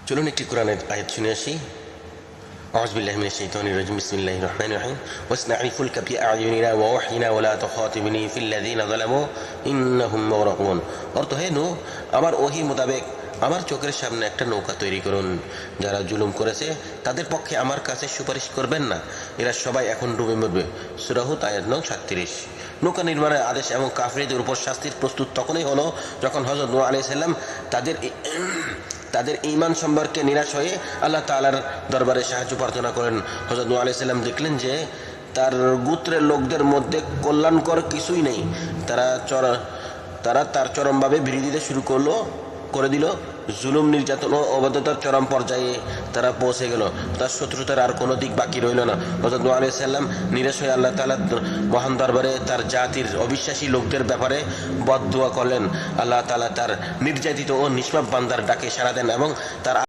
চলুন একটি কোরআনের আয়াত শুনে আসি। أعوذ بالله من الشيطان الرجيم بسم الله الرحمن الرحيم واصنع الفلك بأعيننا ووحينا ولا تخاطبني في الذين ظلموا إنهم مغرقون। অর্থ, হে নূহ, আমার ওহী মোতাবেক আমার চোখের সামনে একটা নৌকা তৈরি করুন। যারা জুলুম করেছে তাদের পক্ষে আমার কাছে সুপারিশ করবেন না, এরা সবাই এখন ডুবে মরবে। সূরা হুদ আয়াত নং 37। নৌকা নির্মাণের আদেশ এবং কাফিরদের উপর শাস্তির প্রস্তুত তখনই হলো যখন হযরত নূহ আলাইহিস সালাম তাদের ঈমান সম্পর্কে নিরাশ হয়ে আল্লাহ তাআলার দরবারে সাহায্য প্রার্থনা করেন। হযরত নূহ আলাইহিস সালাম দেখলেন যে তার গোত্রের লোকদের মধ্যে কল্যাণকর কিছুই নেই। তারা তার চরমভাবে বিরোধিতা শুরু করে দিল। জুলুম, নির্যাতন ও অবাধ্যতার চরম পর্যায়ে তারা পৌঁছে গেল। তার শত্রুতার আর কোনো দিক বাকি রইল না। হযরত নূহ আলাইহিস সালাম নিরাশ হয়ে আল্লাহ তাআলার মহান দরবারে তার জাতির অবিশ্বাসী লোকদের ব্যাপারে বদদুয়া করলেন। আল্লাহ তাআলা তার নির্যাতিত ও নিষ্পাপ বান্দার ডাকে সাড়া দেন এবং তার